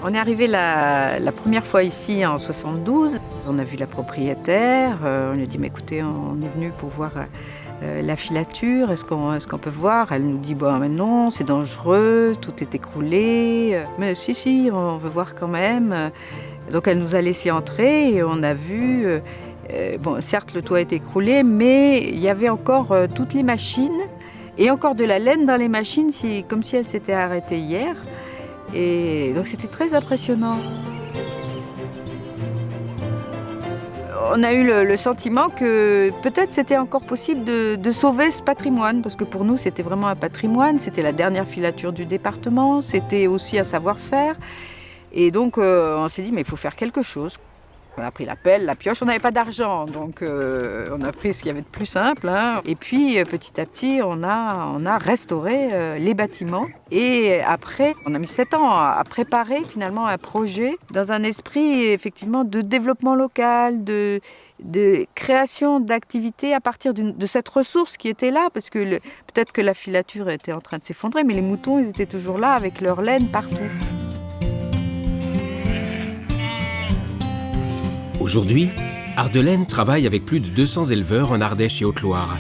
On est arrivé la première fois ici en 72. On a vu la propriétaire. On lui a dit, mais écoutez, on est venu pour voir la filature. Est-ce qu'on peut voir? Elle nous dit, bon, mais non, c'est dangereux, tout est écroulé. Mais si, on veut voir quand même. Donc elle nous a laissé entrer et on a vu... bon, certes, le toit est écroulé, mais il y avait encore toutes les machines et encore de la laine dans les machines, comme si elles s'étaient arrêtées hier. Et donc c'était très impressionnant. On a eu le sentiment que peut-être c'était encore possible de sauver ce patrimoine, parce que pour nous c'était vraiment un patrimoine, c'était la dernière filature du département, c'était aussi un savoir-faire. Et donc on s'est dit mais il faut faire quelque chose. On a pris la pelle, la pioche, on n'avait pas d'argent, donc on a pris ce qu'il y avait de plus simple. Hein. Et puis petit à petit, on a restauré les bâtiments. Et après, on a mis 7 ans à préparer finalement un projet dans un esprit effectivement de développement local, de création d'activités à partir de cette ressource qui était là, parce que peut-être que la filature était en train de s'effondrer, mais les moutons, ils étaient toujours là avec leur laine partout. Aujourd'hui, Ardelaine travaille avec plus de 200 éleveurs en Ardèche et Haute-Loire.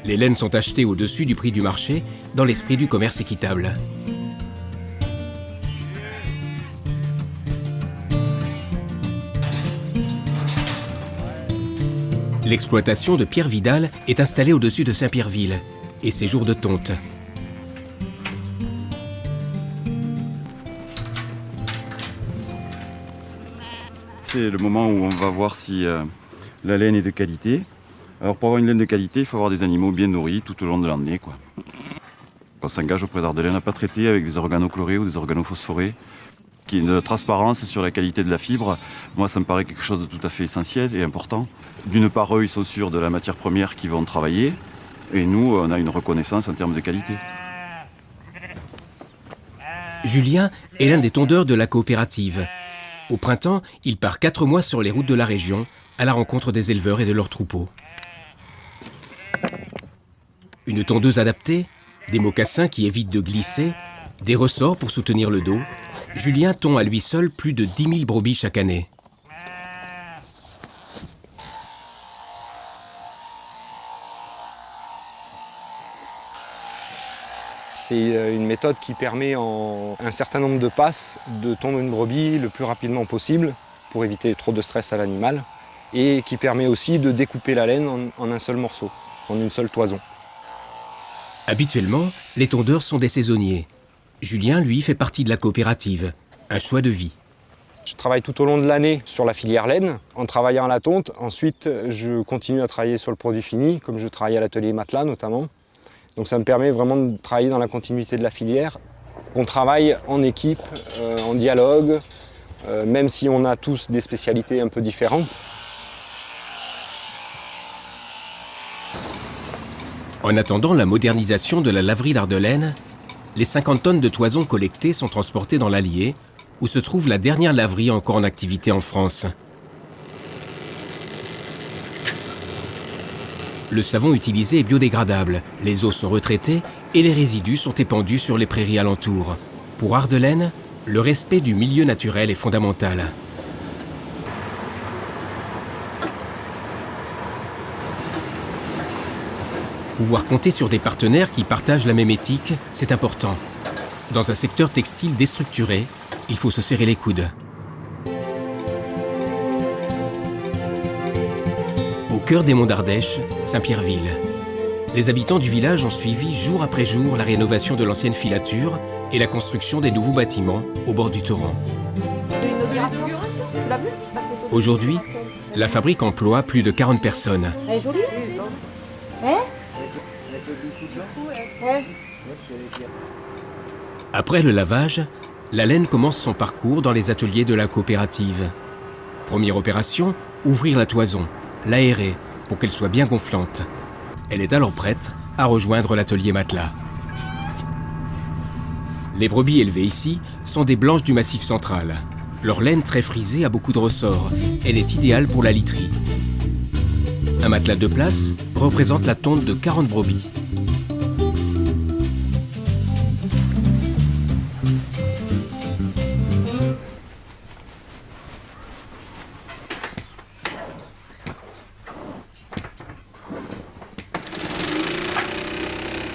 Les laines sont achetées au-dessus du prix du marché dans l'esprit du commerce équitable. L'exploitation de Pierre Vidal est installée au-dessus de Saint-Pierreville et ses jours de tonte. C'est le moment où on va voir si la laine est de qualité. Alors pour avoir une laine de qualité, il faut avoir des animaux bien nourris tout au long de l'année, quoi. On s'engage auprès d'Ardelaine à ne pas traiter avec des organochlorés ou des organophosphorés, qui est une transparence sur la qualité de la fibre. Moi, ça me paraît quelque chose de tout à fait essentiel et important. D'une part, eux, ils sont sûrs de la matière première qu'ils vont travailler, et nous, on a une reconnaissance en termes de qualité. Julien est l'un des tondeurs de la coopérative. Au printemps, il part 4 mois sur les routes de la région, à la rencontre des éleveurs et de leurs troupeaux. Une tondeuse adaptée, des mocassins qui évitent de glisser, des ressorts pour soutenir le dos, Julien tond à lui seul plus de 10 000 brebis chaque année. C'est une méthode qui permet en un certain nombre de passes de tondre une brebis le plus rapidement possible pour éviter trop de stress à l'animal et qui permet aussi de découper la laine en un seul morceau, en une seule toison. Habituellement, les tondeurs sont des saisonniers. Julien, lui, fait partie de la coopérative, un choix de vie. Je travaille tout au long de l'année sur la filière laine, en travaillant à la tonte. Ensuite, je continue à travailler sur le produit fini, comme je travaille à l'atelier matelas notamment. Donc ça me permet vraiment de travailler dans la continuité de la filière. On travaille en équipe, en dialogue, même si on a tous des spécialités un peu différentes. En attendant la modernisation de la laverie d'Ardelaine, les 50 tonnes de toison collectées sont transportées dans l'Allier, où se trouve la dernière laverie encore en activité en France. Le savon utilisé est biodégradable, les eaux sont retraitées et les résidus sont épandus sur les prairies alentours. Pour Ardelaine, le respect du milieu naturel est fondamental. Pouvoir compter sur des partenaires qui partagent la même éthique, c'est important. Dans un secteur textile déstructuré, il faut se serrer les coudes. Au cœur des monts d'Ardèche, Saint-Pierreville. Les habitants du village ont suivi jour après jour la rénovation de l'ancienne filature et la construction des nouveaux bâtiments au bord du torrent. Aujourd'hui, la fabrique emploie plus de 40 personnes. Elle est jolie, hein? Après le lavage, la laine commence son parcours dans les ateliers de la coopérative. Première opération, ouvrir la toison, l'aérer pour qu'elle soit bien gonflante. Elle est alors prête à rejoindre l'atelier matelas. Les brebis élevées ici sont des blanches du Massif central. Leur laine très frisée a beaucoup de ressorts. Elle est idéale pour la literie. Un matelas de place représente la tonte de 40 brebis.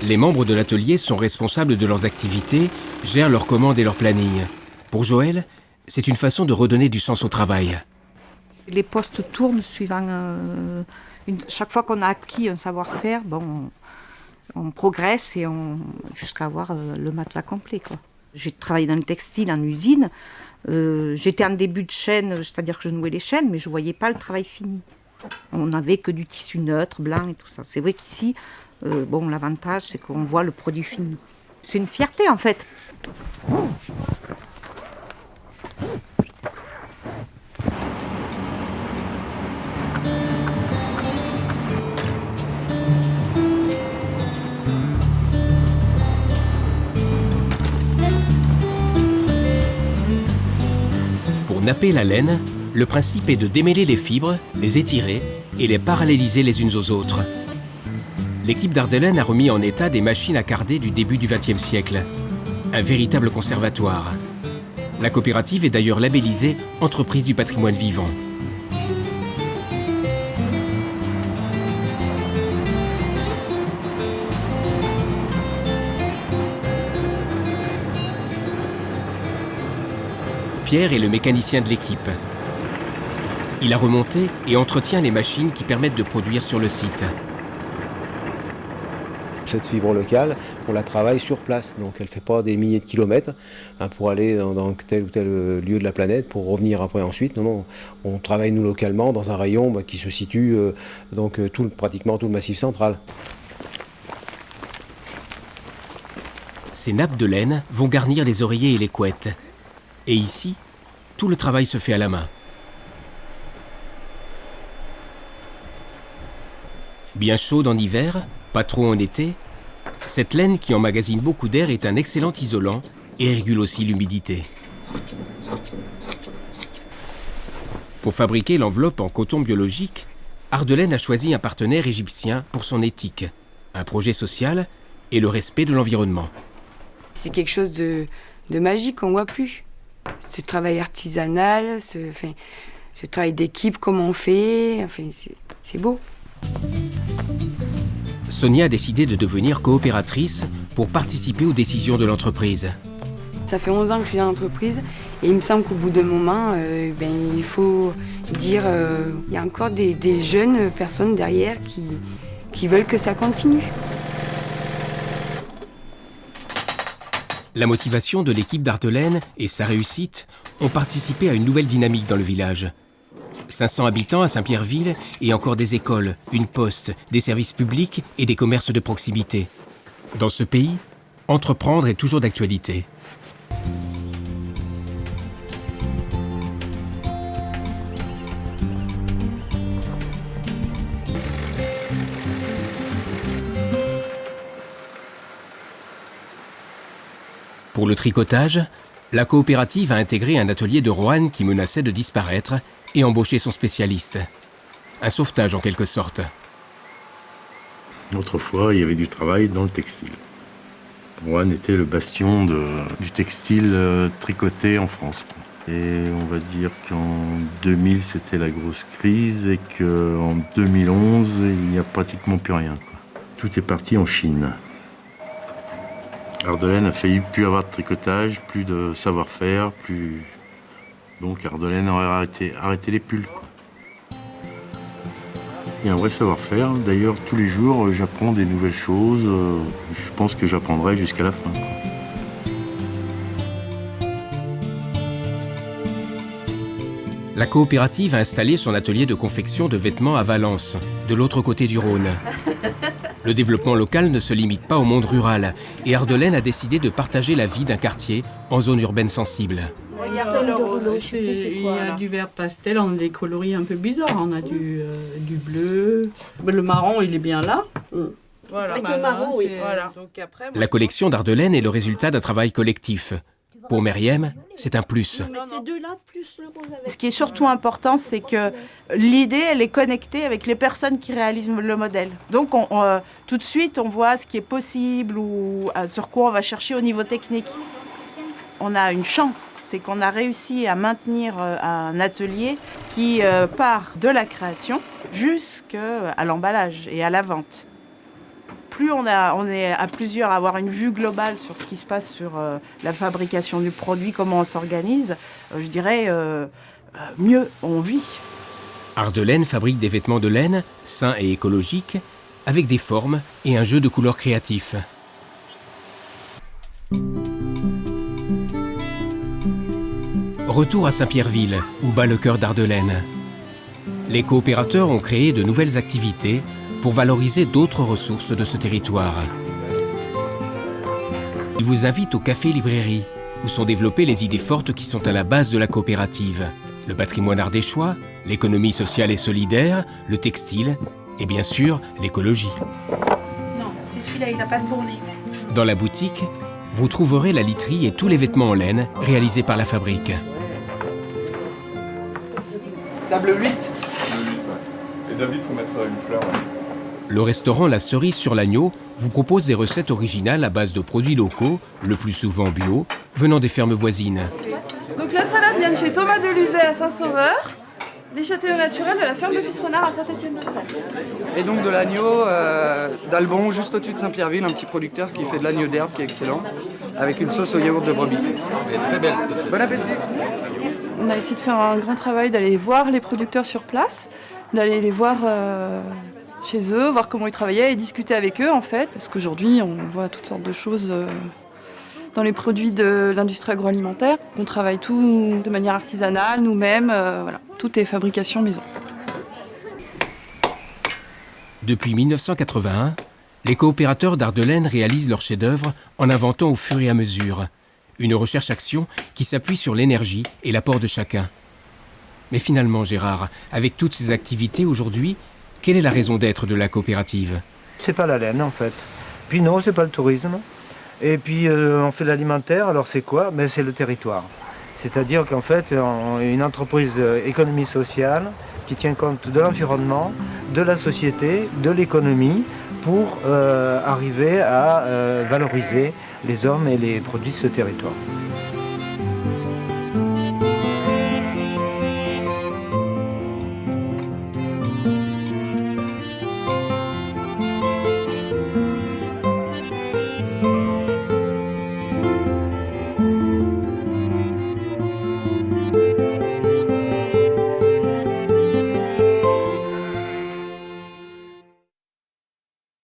Les membres de l'atelier sont responsables de leurs activités, gèrent leurs commandes et leur planning. Pour Joël, c'est une façon de redonner du sens au travail. Les postes tournent suivant... chaque fois qu'on a acquis un savoir-faire, on progresse jusqu'à avoir le matelas complet, quoi. J'ai travaillé dans le textile, en usine. J'étais en début de chaîne, c'est-à-dire que je nouais les chaînes, mais je ne voyais pas le travail fini. On n'avait que du tissu neutre, blanc et tout ça. C'est vrai qu'ici, l'avantage, c'est qu'on voit le produit fini. C'est une fierté, en fait. Pour napper la laine, le principe est de démêler les fibres, les étirer et les paralléliser les unes aux autres. L'équipe d'Ardelaine a remis en état des machines à carder du début du XXe siècle. Un véritable conservatoire. La coopérative est d'ailleurs labellisée Entreprise du patrimoine vivant. Pierre est le mécanicien de l'équipe. Il a remonté et entretient les machines qui permettent de produire sur le site. Cette fibre locale, on la travaille sur place, donc elle ne fait pas des milliers de kilomètres pour aller dans tel ou tel lieu de la planète pour revenir après ensuite. Non, on travaille nous localement dans un rayon qui se situe pratiquement tout le massif central. Ces nappes de laine vont garnir les oreillers et les couettes. Et ici, tout le travail se fait à la main. Bien chaude en hiver, pas trop en été, cette laine qui emmagasine beaucoup d'air est un excellent isolant et régule aussi l'humidité. Pour fabriquer l'enveloppe en coton biologique, Ardelaine a choisi un partenaire égyptien pour son éthique, un projet social et le respect de l'environnement. C'est quelque chose de magique qu'on ne voit plus. Ce travail artisanal, ce travail d'équipe, comment on fait, c'est beau. Sonia a décidé de devenir coopératrice pour participer aux décisions de l'entreprise. Ça fait 11 ans que je suis dans l'entreprise et il me semble qu'au bout d'un moment, il faut dire il y a encore des jeunes personnes derrière qui veulent que ça continue. La motivation de l'équipe d'Ardelaine et sa réussite ont participé à une nouvelle dynamique dans le village. 500 habitants à Saint-Pierreville et encore des écoles, une poste, des services publics et des commerces de proximité. Dans ce pays, entreprendre est toujours d'actualité. Pour le tricotage, la coopérative a intégré un atelier de Roanne qui menaçait de disparaître et embauché son spécialiste. Un sauvetage en quelque sorte. Autrefois, il y avait du travail dans le textile. Roanne était le bastion du textile tricoté en France. Et on va dire qu'en 2000, c'était la grosse crise et qu'en 2011, il n'y a pratiquement plus rien. Tout est parti en Chine. Ardelaine a failli plus avoir de tricotage, plus de savoir-faire, Donc Ardelaine aurait arrêté les pulls. Il y a un vrai savoir-faire. D'ailleurs, tous les jours, j'apprends des nouvelles choses. Je pense que j'apprendrai jusqu'à la fin. La coopérative a installé son atelier de confection de vêtements à Valence, de l'autre côté du Rhône. Le développement local ne se limite pas au monde rural et Ardelaine a décidé de partager la vie d'un quartier en zone urbaine sensible. Regardez le rose, il y a du vert pastel, on a des coloris un peu bizarres, on a du bleu, le marron il est bien là. Voilà. Avec le marron, oui. Voilà. Donc après, La collection d'Ardelaine est le résultat d'un travail collectif. Pour Meriem, c'est un plus. Ce qui est surtout important, c'est que l'idée, elle est connectée avec les personnes qui réalisent le modèle. Donc, tout de suite, on voit ce qui est possible ou sur quoi on va chercher au niveau technique. On a une chance, c'est qu'on a réussi à maintenir un atelier qui part de la création jusqu'à l'emballage et à la vente. plus on est à plusieurs à avoir une vue globale sur ce qui se passe sur la fabrication du produit, comment on s'organise, je dirais mieux on vit. Ardelaine fabrique des vêtements de laine, sains et écologiques, avec des formes et un jeu de couleurs créatifs. Retour à Saint-Pierreville, où bat le cœur d'Ardelaine. Les coopérateurs ont créé de nouvelles activités pour valoriser d'autres ressources de ce territoire. Ils vous invitent au café-librairie, où sont développées les idées fortes qui sont à la base de la coopérative. Le patrimoine ardéchois, l'économie sociale et solidaire, le textile et bien sûr l'écologie. Non, c'est celui-là, il n'a pas de bourrelet. Dans la boutique, vous trouverez la literie et tous les vêtements en laine réalisés par la fabrique. Table 8. Et David, il faut mettre une fleur. Le restaurant La Cerise sur l'Agneau vous propose des recettes originales à base de produits locaux, le plus souvent bio, venant des fermes voisines. Donc la salade vient de chez Thomas Deluzet à Saint-Sauveur, l'échantillon naturel de la ferme de Pissenard à Saint-Étienne-de-Salle. Et donc de l'agneau d'Albon, juste au-dessus de Saint-Pierreville, un petit producteur qui fait de l'agneau d'herbe qui est excellent, avec une sauce au yaourt de brebis. Elle est très belle cette sauce. Bon appétit. On a essayé de faire un grand travail, d'aller voir les producteurs sur place, d'aller les voir chez eux, voir comment ils travaillaient et discuter avec eux en fait. Parce qu'aujourd'hui, on voit toutes sortes de choses dans les produits de l'industrie agroalimentaire. On travaille tout de manière artisanale, nous-mêmes, voilà. Tout est fabrication maison. Depuis 1981, les coopérateurs d'Ardelaine réalisent leurs chefs-d'œuvre en inventant au fur et à mesure. Une recherche-action qui s'appuie sur l'énergie et l'apport de chacun. Mais finalement, Gérard, avec toutes ces activités aujourd'hui, quelle est la raison d'être de la coopérative? C'est pas la laine en fait. Puis non, c'est pas le tourisme. Et puis on fait de l'alimentaire, alors c'est quoi? Ben, c'est le territoire. C'est-à-dire qu'en fait, on est une entreprise économie sociale qui tient compte de l'environnement, de la société, de l'économie, pour arriver à valoriser les hommes et les produits de ce territoire.